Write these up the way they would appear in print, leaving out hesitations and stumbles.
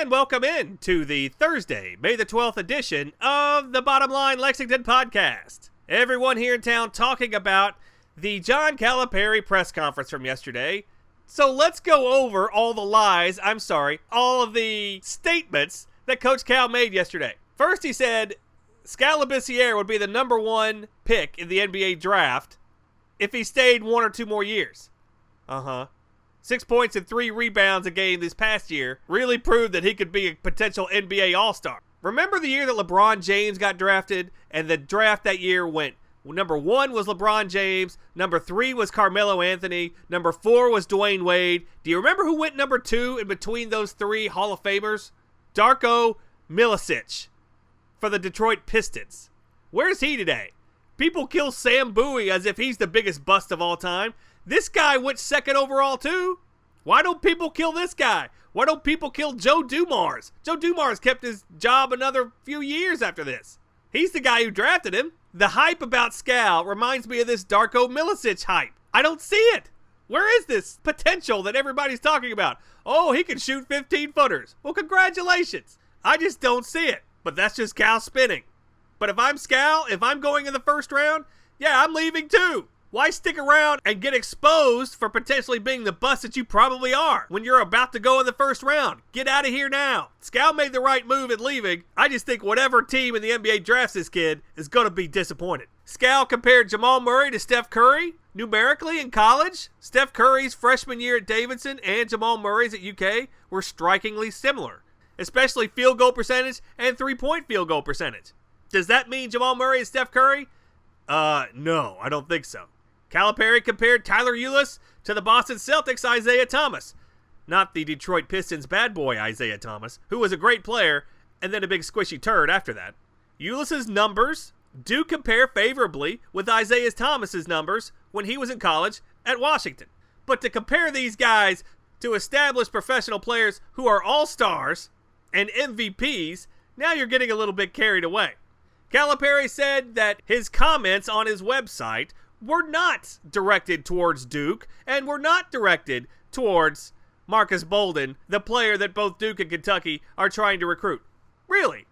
And welcome in to the Thursday, May the 12th edition of the Bottom Line Lexington podcast. Everyone here in town talking about the John Calipari press conference from yesterday. So let's go over all of the statements that Coach Cal made yesterday. First, he said Skal would be the number one pick in the NBA draft if he stayed 1 or 2 more years. 6 points and 3 rebounds a game this past year really proved that he could be a potential NBA All-Star. Remember the year that LeBron James got drafted, and the draft that year went, number 1 was LeBron James, number 3 was Carmelo Anthony, number 4 was Dwayne Wade. Do you remember who went number 2 in between those 3 Hall of Famers? Darko Milicic for the Detroit Pistons. Where's he today? People kill Sam Bowie as if he's the biggest bust of all time. This guy went 2nd overall too. Why don't people kill this guy? Why don't people kill Joe Dumars? Joe Dumars kept his job another few years after this. He's the guy who drafted him. The hype about Skal reminds me of this Darko Milicic hype. I don't see it. Where is this potential that everybody's talking about? Oh, he can shoot 15-footers. Well, congratulations. I just don't see it. But that's just Cal spinning. But if I'm Skal, if I'm going in the first round, yeah, I'm leaving too. Why stick around and get exposed for potentially being the bust that you probably are when you're about to go in the first round? Get out of here now. Skal made the right move in leaving. I just think whatever team in the NBA drafts this kid is going to be disappointed. Skal compared Jamal Murray to Steph Curry numerically in college. Steph Curry's freshman year at Davidson and Jamal Murray's at UK were strikingly similar, especially field goal percentage and three-point field goal percentage. Does that mean Jamal Murray is Steph Curry? No, I don't think so. Calipari compared Tyler Ulis to the Boston Celtics' Isaiah Thomas. Not the Detroit Pistons bad boy Isaiah Thomas, who was a great player and then a big squishy turd after that. Ulis's numbers do compare favorably with Isaiah Thomas's numbers when he was in college at Washington. But to compare these guys to established professional players who are all-stars and MVPs, now you're getting a little bit carried away. Calipari said that his comments on his website were not directed towards Duke and were not directed towards Marcus Bolden, the player that both Duke and Kentucky are trying to recruit. Really?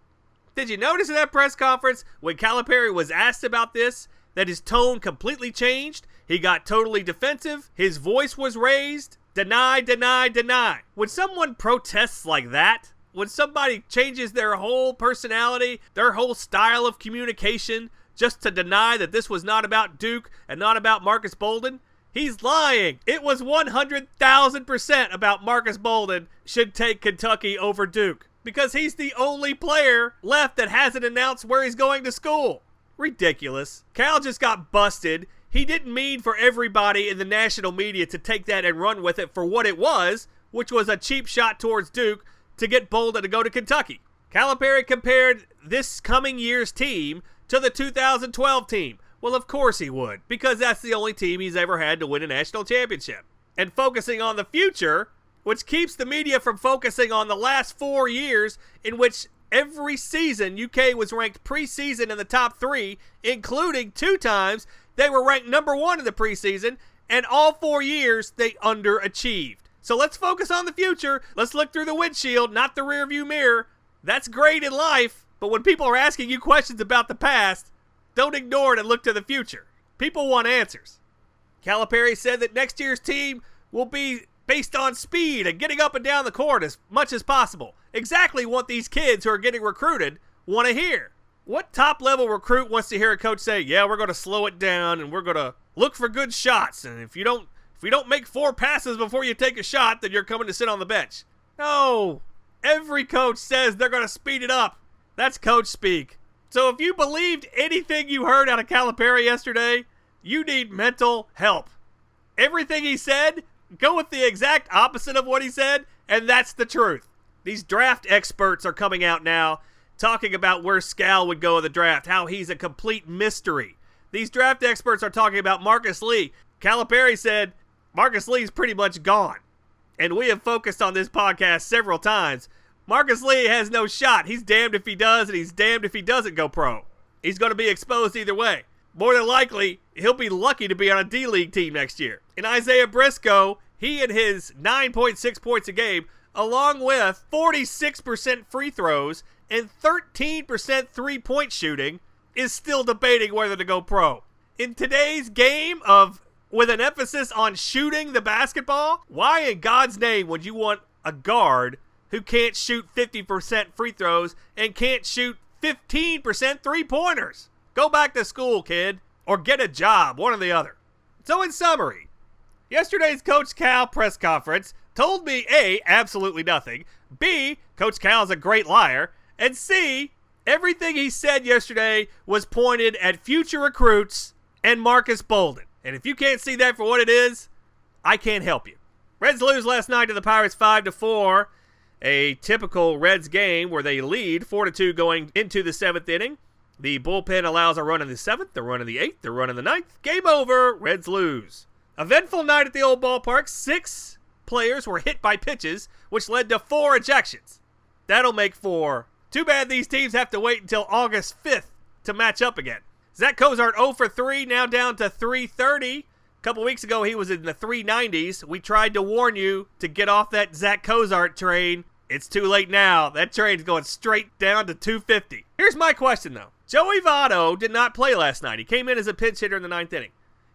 Did you notice in that press conference when Calipari was asked about this that his tone completely changed? He got totally defensive. His voice was raised. Deny, deny, deny. When someone protests like that, when somebody changes their whole personality, their whole style of communication, just to deny that this was not about Duke and not about Marcus Bolden, he's lying. It was 100,000% about Marcus Bolden should take Kentucky over Duke because he's the only player left that hasn't announced where he's going to school. Ridiculous. Cal just got busted. He didn't mean for everybody in the national media to take that and run with it for what it was, which was a cheap shot towards Duke to get Bolden to go to Kentucky. Calipari compared this coming year's team to the 2012 team. Well, of course he would, because that's the only team he's ever had to win a national championship. And focusing on the future, which keeps the media from focusing on the last 4 years in which every season UK was ranked preseason in the top 3, including 2 times they were ranked number 1 in the preseason, and all 4 years they underachieved. So let's focus on the future. Let's look through the windshield, not the rearview mirror. That's great in life. But when people are asking you questions about the past, don't ignore it and look to the future. People want answers. Calipari said that next year's team will be based on speed and getting up and down the court as much as possible. Exactly what these kids who are getting recruited want to hear. What top-level recruit wants to hear a coach say, yeah, we're going to slow it down and we're going to look for good shots, and if you don't make 4 passes before you take a shot, then you're coming to sit on the bench? No. Every coach says they're going to speed it up. That's coach speak. So if you believed anything you heard out of Calipari yesterday, you need mental help. Everything he said, go with the exact opposite of what he said, and that's the truth. These draft experts are coming out now talking about where Skal would go in the draft, how he's a complete mystery. These draft experts are talking about Marcus Lee. Calipari said Marcus Lee's pretty much gone. And we have focused on this podcast several times. Marcus Lee has no shot. He's damned if he does, and he's damned if he doesn't go pro. He's going to be exposed either way. More than likely, he'll be lucky to be on a D-League team next year. And Isaiah Briscoe, he and his 9.6 points a game along with 46% free throws and 13% three-point shooting, is still debating whether to go pro. In today's game with an emphasis on shooting the basketball, why in God's name would you want a guard who can't shoot 50% free throws and can't shoot 15% three-pointers? Go back to school, kid, or get a job, one or the other. So in summary, yesterday's Coach Skal press conference told me A, absolutely nothing, B, Coach Cal's a great liar, and C, everything he said yesterday was pointed at future recruits and Marcus Bolden. And if you can't see that for what it is, I can't help you. Reds lose last night to the Pirates 5-4, a typical Reds game where they lead 4-2 going into the 7th inning. The bullpen allows a run in the 7th, a run in the 8th, a run in the 9th. Game over, Reds lose. Eventful night at the old ballpark. 6 players were hit by pitches, which led to 4 ejections. That'll make 4. Too bad these teams have to wait until August 5th to match up again. Zach Cozart 0 for 3, now down to 330. A couple weeks ago, he was in the 390s. We tried to warn you to get off that Zach Cozart train. It's too late now. That train's going straight down to 250. Here's my question, though. Joey Votto did not play last night. He came in as a pinch hitter in the 9th inning.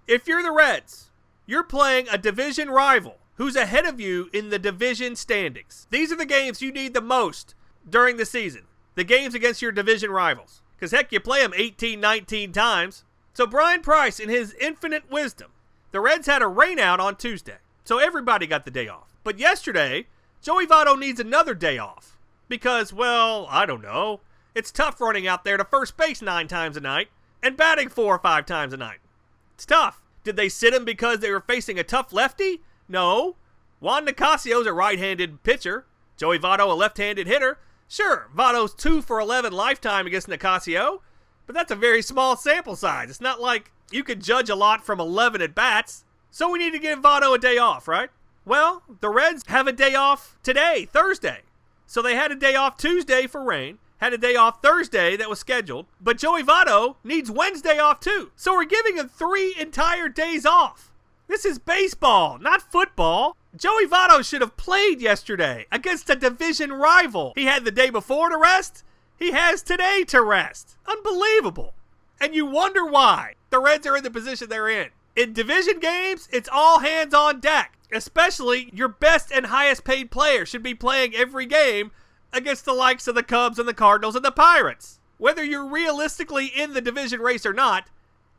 If you're the Reds, you're playing a division rival who's ahead of you in the division standings. These are the games you need the most during the season. The games against your division rivals. Because heck, you play them 18, 19 times. So Brian Price, in his infinite wisdom, the Reds had a rainout on Tuesday. So everybody got the day off. But yesterday, Joey Votto needs another day off. Because, well, I don't know. It's tough running out there to first base 9 times a night and batting 4 or 5 times a night. It's tough. Did they sit him because they were facing a tough lefty? No. Juan Nicasio's a right-handed pitcher. Joey Votto a left-handed hitter. Sure, Votto's 2 for 11 lifetime against Nicasio, but that's a very small sample size. It's not like you could judge a lot from 11 at-bats. So we need to give Votto a day off, right? Well, the Reds have a day off today, Thursday. So they had a day off Tuesday for rain, had a day off Thursday that was scheduled, but Joey Votto needs Wednesday off too. So we're giving him 3 entire days off. This is baseball, not football. Joey Votto should have played yesterday against a division rival. He had the day before to rest. He has today to rest. Unbelievable. And you wonder why the Reds are in the position they're in. In division games, it's all hands on deck. Especially your best and highest paid player should be playing every game against the likes of the Cubs and the Cardinals and the Pirates. Whether you're realistically in the division race or not,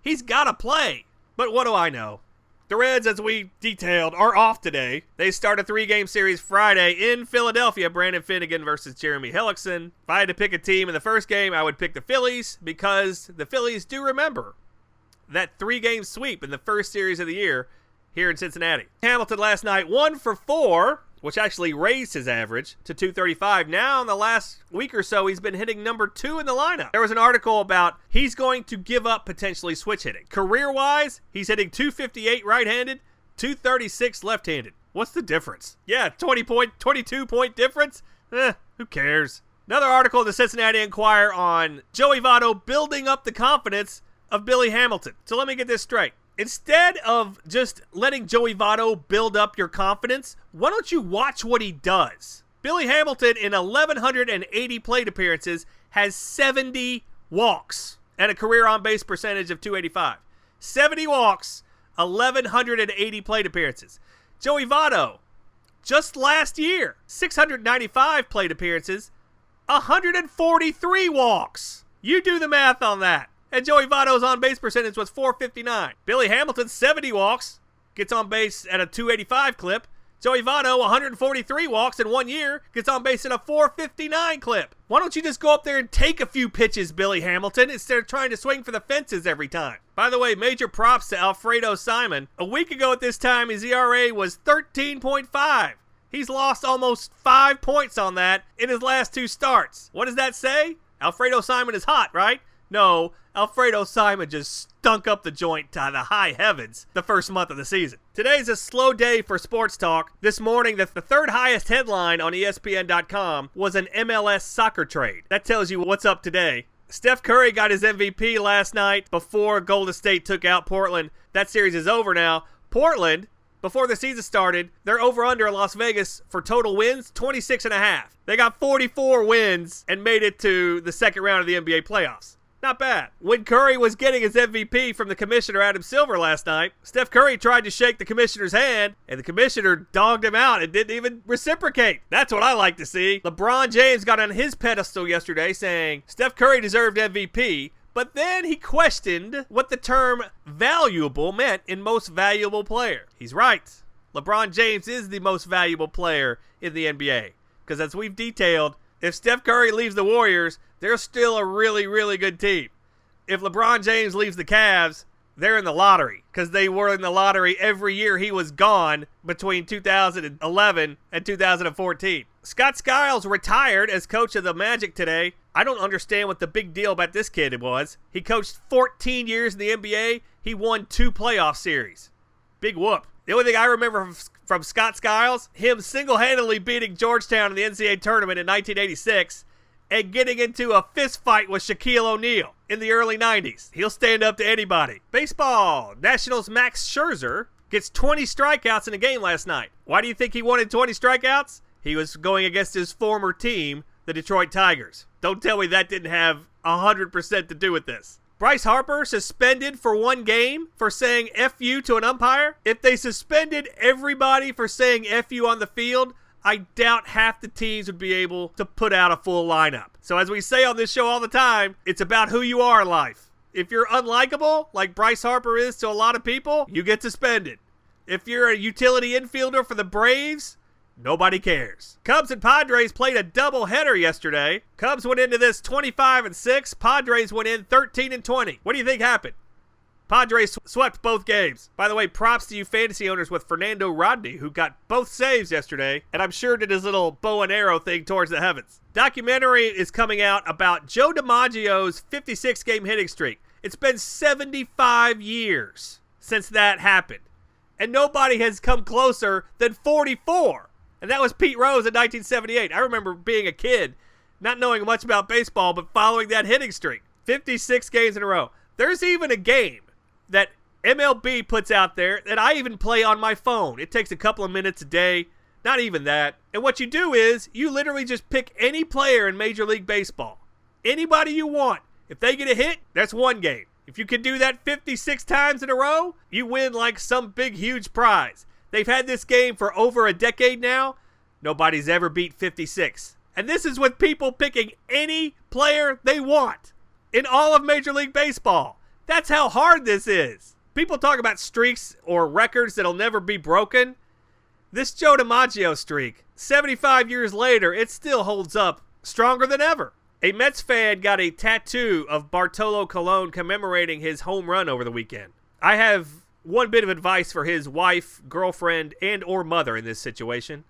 he's got to play. But what do I know? The Reds, as we detailed, are off today. They start a 3-game series Friday in Philadelphia. Brandon Finnegan versus Jeremy Hellickson. If I had to pick a team in the first game, I would pick the Phillies because the Phillies do remember that 3-game sweep in the first series of the year here in Cincinnati. Hamilton last night 1 for 4, which actually raised his average to 235. Now, in the last week or so, he's been hitting number 2 in the lineup. There was an article about he's going to give up potentially switch hitting. Career-wise, he's hitting 258 right-handed, 236 left-handed. What's the difference? Yeah, 22-point difference? Who cares? Another article in the Cincinnati Enquirer on Joey Votto building up the confidence of Billy Hamilton. So let me get this straight. Instead of just letting Joey Votto build up your confidence, why don't you watch what he does? Billy Hamilton, in 1,180 plate appearances, has 70 walks and a career on-base percentage of 285. 70 walks, 1,180 plate appearances. Joey Votto, just last year, 695 plate appearances, 143 walks. You do the math on that. And Joey Votto's on-base percentage was 459. Billy Hamilton, 70 walks, gets on base at a 285 clip. Joey Votto, 143 walks in 1 year, gets on base at a 459 clip. Why don't you just go up there and take a few pitches, Billy Hamilton, instead of trying to swing for the fences every time? By the way, major props to Alfredo Simon. A week ago at this time, his ERA was 13.5. He's lost almost 5 points on that in his last 2 starts. What does that say? Alfredo Simon is hot, right? No, Alfredo Simon just stunk up the joint to the high heavens the first month of the season. Today's a slow day for sports talk. This morning, the 3rd highest headline on ESPN.com was an MLS soccer trade. That tells you what's up today. Steph Curry got his MVP last night before Golden State took out Portland. That series is over now. Portland Before the season started, their over-under in Las Vegas for total wins, 26.5. They got 44 wins and made it to the second round of the NBA playoffs. Not bad. When Curry was getting his MVP from the commissioner Adam Silver last night, Steph Curry tried to shake the commissioner's hand, and the commissioner dogged him out and didn't even reciprocate. That's what I like to see. LeBron James got on his pedestal yesterday saying Steph Curry deserved MVP, but then he questioned what the term valuable meant in most valuable player. He's right. LeBron James is the most valuable player in the NBA. Because as we've detailed, if Steph Curry leaves the Warriors, they're still a really, really good team. If LeBron James leaves the Cavs, they're in the lottery. Because they were in the lottery every year he was gone between 2011 and 2014. Scott Skiles retired as coach of the Magic today. I don't understand what the big deal about this kid was. He coached 14 years in the NBA. He won 2 playoff series. Big whoop. The only thing I remember from Scott Skiles, him single-handedly beating Georgetown in the NCAA tournament in 1986 and getting into a fist fight with Shaquille O'Neal in the early 90s. He'll stand up to anybody. Baseball. Nationals' Max Scherzer gets 20 strikeouts in a game last night. Why do you think he wanted 20 strikeouts? He was going against his former team, the Detroit Tigers. Don't tell me that didn't have 100% to do with this. Bryce Harper suspended for 1 game for saying F you to an umpire. If they suspended everybody for saying F you on the field, I doubt half the teams would be able to put out a full lineup. So as we say on this show all the time, it's about who you are in life. If you're unlikable, like Bryce Harper is to a lot of people, you get suspended. If you're a utility infielder for the Braves, nobody cares. Cubs and Padres played a doubleheader yesterday. Cubs went into this 25-6. Padres went in 13-20. What do you think happened? Padres swept both games. By the way, props to you fantasy owners with Fernando Rodney, who got both saves yesterday, and I'm sure did his little bow and arrow thing towards the heavens. Documentary is coming out about Joe DiMaggio's 56-game hitting streak. It's been 75 years since that happened, and nobody has come closer than 44. And that was Pete Rose in 1978. I remember being a kid, not knowing much about baseball, but following that hitting streak. 56 games in a row. There's even a game that MLB puts out there that I even play on my phone. It takes a couple of minutes a day, not even that. And what you do is you literally just pick any player in Major League Baseball. Anybody you want. If they get a hit, that's 1 game. If you can do that 56 times in a row, you win like some big, huge prize. They've had this game for over a decade now. Nobody's ever beat 56. And this is with people picking any player they want in all of Major League Baseball. That's how hard this is. People talk about streaks or records that'll never be broken. This Joe DiMaggio streak, 75 years later, it still holds up stronger than ever. A Mets fan got a tattoo of Bartolo Colon commemorating his home run over the weekend. I have one bit of advice for his wife, girlfriend, and or mother in this situation.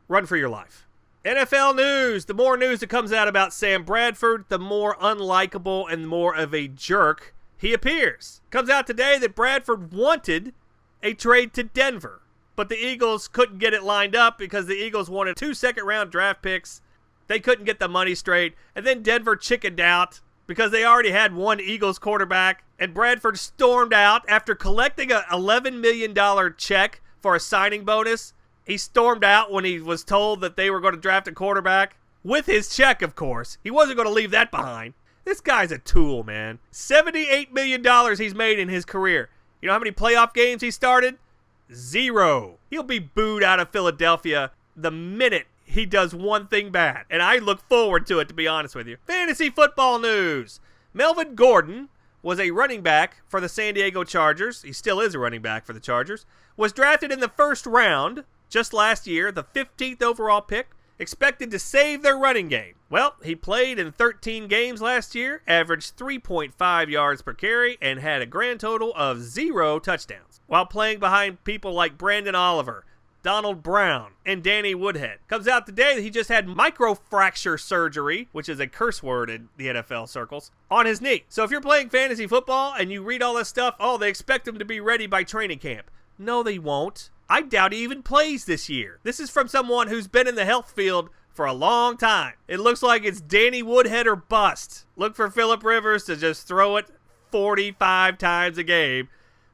Run for your life. NFL news. The more news that comes out about Sam Bradford, the more unlikable and more of a jerk he appears. Comes out today that Bradford wanted a trade to Denver, but the Eagles couldn't get it lined up because the Eagles wanted 2 second-round draft picks. They couldn't get the money straight, and then Denver chickened out because they already had 1 Eagles quarterback, and Bradford stormed out after collecting a $11 million check for a signing bonus. He stormed out when he was told that they were going to draft a quarterback. With his check, of course. He wasn't going to leave that behind. This guy's a tool, man. $78 million he's made in his career. You know how many playoff games he started? 0. He'll be booed out of Philadelphia the minute he does one thing bad. And I look forward to it, to be honest with you. Fantasy football news. Melvin Gordon was a running back for the San Diego Chargers. He still is a running back for the Chargers. Was drafted in the first round just last year, the 15th overall pick, expected to save their running game. Well, he played in 13 games last year, averaged 3.5 yards per carry, and had a grand total of 0 touchdowns, while playing behind people like Brandon Oliver, Donald Brown, and Danny Woodhead. Comes out today that he just had microfracture surgery, which is a curse word in the NFL circles, on his knee. So if you're playing fantasy football and you read all this stuff, oh, they expect him to be ready by training camp. No, they won't. I doubt he even plays this year. This is from someone who's been in the health field for a long time. It looks like it's Danny Woodhead or bust. Look for Phillip Rivers to just throw it 45 times a game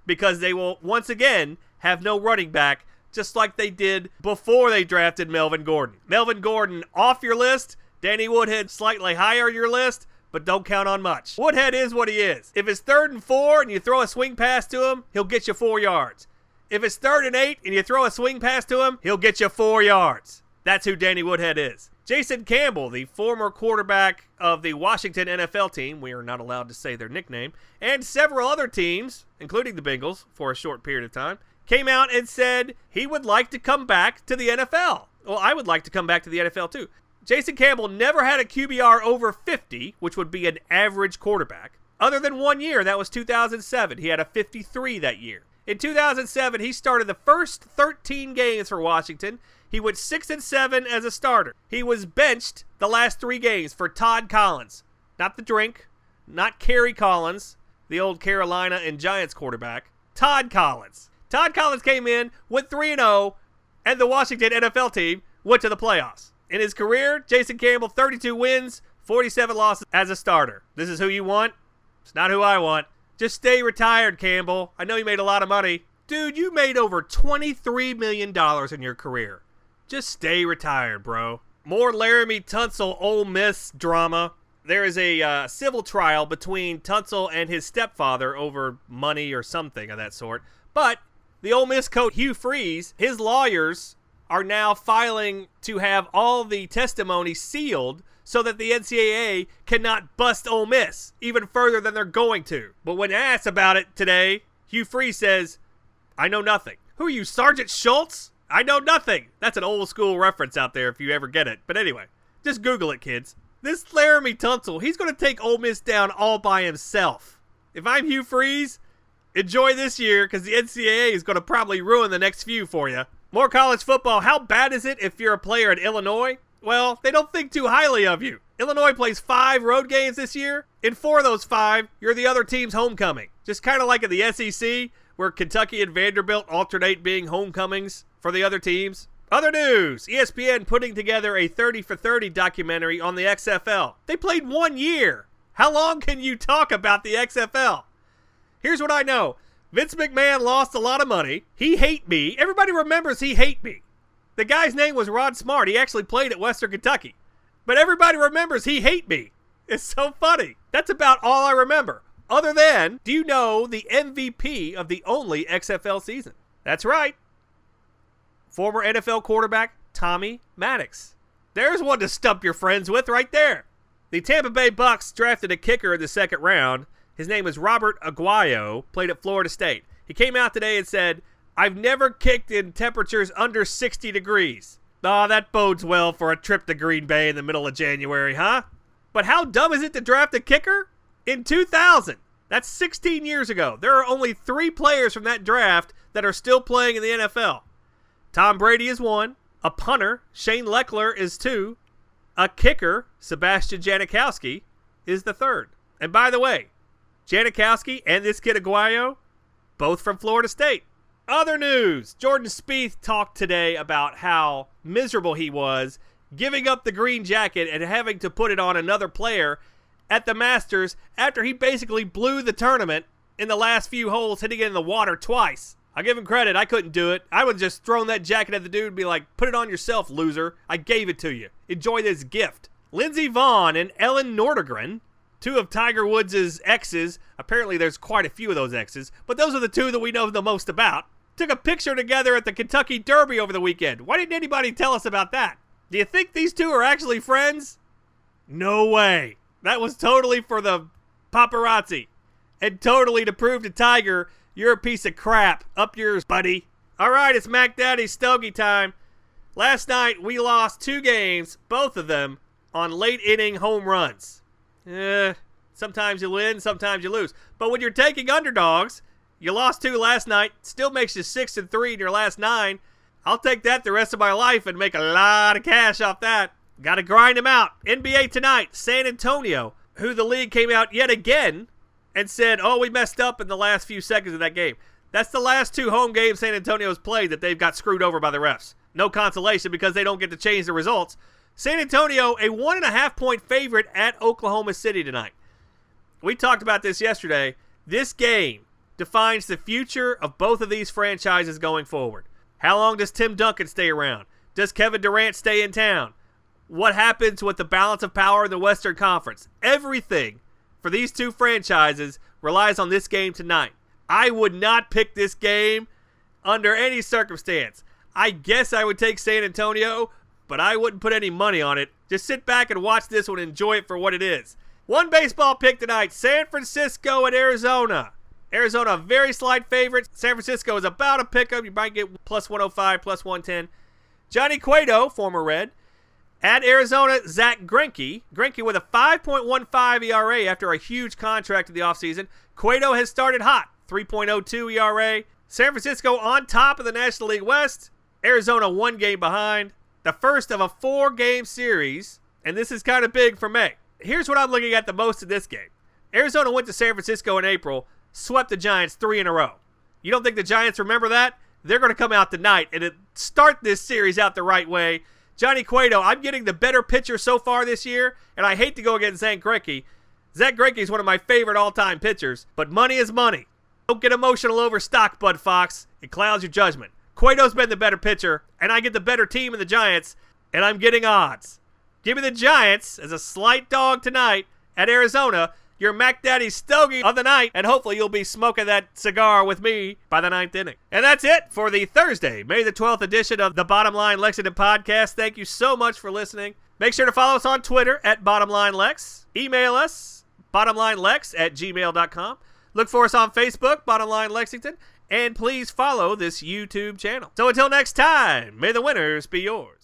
because they will, once again, have no running back, just like they did before they drafted Melvin Gordon. Melvin Gordon off your list, Danny Woodhead slightly higher your list, but don't count on much. Woodhead is what he is. If it's 3rd and 4 and you throw a swing pass to him, he'll get you 4 yards. If it's 3rd and 8 and you throw a swing pass to him, he'll get you 4 yards. That's who Danny Woodhead is. Jason Campbell, the former quarterback of the Washington NFL team, we are not allowed to say their nickname, and several other teams, including the Bengals for a short period of time, came out and said he would like to come back to the NFL. Well, I would like to come back to the NFL too. Jason Campbell never had a QBR over 50, which would be an average quarterback, other than 1 year. That was 2007. He had a 53 that year. In 2007, he started the first 13 games for Washington. He went 6-7 as a starter. He was benched the last 3 games for Todd Collins. Not the drink, not Kerry Collins, the old Carolina and Giants quarterback. Todd Collins. Todd Collins came in, went 3-0, and the Washington NFL team went to the playoffs. In his career, Jason Campbell, 32 wins, 47 losses as a starter. This is who you want? It's not who I want. Just stay retired, Campbell. I know you made a lot of money. Dude, you made over $23 million in your career. Just stay retired, bro. More Laramie Tunsil Ole Miss drama. There is a civil trial between Tunsil and his stepfather over money or something of that sort. But the Ole Miss coach, Hugh Freeze, his lawyers are now filing to have all the testimony sealed so that the NCAA cannot bust Ole Miss even further than they're going to. But when asked about it today, Hugh Freeze says, I know nothing. Who are you, Sergeant Schultz? I know nothing. That's an old school reference out there if you ever get it. But anyway, just Google it, kids. This Laramie Tunsil, he's going to take Ole Miss down all by himself. If I'm Hugh Freeze, enjoy this year because the NCAA is going to probably ruin the next few for you. More college football. How bad is it if you're a player at Illinois? Well, they don't think too highly of you. Illinois plays 5 road games this year. In 4 of those 5, you're the other team's homecoming. Just kind of like in the SEC, where Kentucky and Vanderbilt alternate being homecomings for the other teams. Other news, ESPN putting together a 30 for 30 documentary on the XFL. They played 1 year. How long can you talk about the XFL? Here's what I know. Vince McMahon lost a lot of money. He hate me. Everybody remembers he hate me. The guy's name was Rod Smart. He actually played at Western Kentucky. But everybody remembers he hate me. It's so funny. That's about all I remember. Other than, do you know the MVP of the only XFL season? That's right. Former NFL quarterback Tommy Maddox. There's one to stump your friends with right there. The Tampa Bay Bucks drafted a kicker in the 2nd round. His name is Robert Aguayo, played at Florida State. He came out today and said, I've never kicked in temperatures under 60 degrees. That bodes well for a trip to Green Bay in the middle of January, huh? But how dumb is it to draft a kicker? In 2000, that's 16 years ago, there are only 3 players from that draft that are still playing in the NFL. Tom Brady is 1, a punter, Shane Leckler is 2, a kicker, Sebastian Janikowski, is the 3rd. And by the way, Janikowski and this kid Aguayo, both from Florida State. Other news, Jordan Spieth talked today about how miserable he was giving up the green jacket and having to put it on another player at the Masters after he basically blew the tournament in the last few holes, hitting it in the water twice. I'll give him credit. I couldn't do it. I would have just thrown that jacket at the dude and be like, put it on yourself, loser. I gave it to you. Enjoy this gift. Lindsey Vonn and Ellen Nordegren, 2 of Tiger Woods' exes. Apparently there's quite a few of those exes, but those are the 2 that we know the most about. Took a picture together at the Kentucky Derby over the weekend. Why didn't anybody tell us about that? Do you think these 2 are actually friends? No way. That was totally for the paparazzi. And totally to prove to Tiger, you're a piece of crap. Up yours, buddy. All right, it's Mac Daddy's Stogie time. Last night, we lost 2 games, both of them, on late inning home runs. Sometimes you win, sometimes you lose. But when you're taking underdogs, you lost 2 last night, still makes you 6-3 in your last 9. I'll take that the rest of my life and make a lot of cash off that. Got to grind them out. NBA tonight, San Antonio, who the league came out yet again and said, we messed up in the last few seconds of that game. That's the last 2 home games San Antonio's played that they've got screwed over by the refs. No consolation because they don't get to change the results. San Antonio, a 1.5-point favorite at Oklahoma City tonight. We talked about this yesterday. This game defines the future of both of these franchises going forward. How long does Tim Duncan stay around? Does Kevin Durant stay in town? What happens with the balance of power in the Western Conference? Everything for these two franchises relies on this game tonight. I would not pick this game under any circumstance. I guess I would take San Antonio, but I wouldn't put any money on it. Just sit back and watch this one and enjoy it for what it is. One baseball pick tonight, San Francisco and Arizona. Arizona, a very slight favorite. San Francisco is about a pick-up. You might get plus 105, plus 110. Johnny Cueto, former Red. At Arizona, Zach Greinke. Greinke with a 5.15 ERA after a huge contract in the offseason. Cueto has started hot, 3.02 ERA. San Francisco on top of the National League West. Arizona 1 game behind. The first of a 4-game series, and this is kind of big for me. Here's what I'm looking at the most in this game. Arizona went to San Francisco in April, swept the Giants 3 in a row. You don't think the Giants remember that? They're going to come out tonight and start this series out the right way. Johnny Cueto, I'm getting the better pitcher so far this year, and I hate to go against Zach Greinke. Zach Greinke is one of my favorite all-time pitchers, but money is money. Don't get emotional over stock, Bud Fox. It clouds your judgment. Cueto's been the better pitcher, and I get the better team in the Giants, and I'm getting odds. Give me the Giants as a slight dog tonight at Arizona. Your Mac Daddy stogie of the night, and hopefully you'll be smoking that cigar with me by the 9th inning. And that's it for the Thursday, May the 12th edition of the Bottom Line Lexington podcast. Thank you so much for listening. Make sure to follow us on Twitter at BottomLineLex. Email us, bottomlinelex@gmail.com. Look for us on Facebook, Bottom Line Lexington. And please follow this YouTube channel. So until next time, may the winners be yours.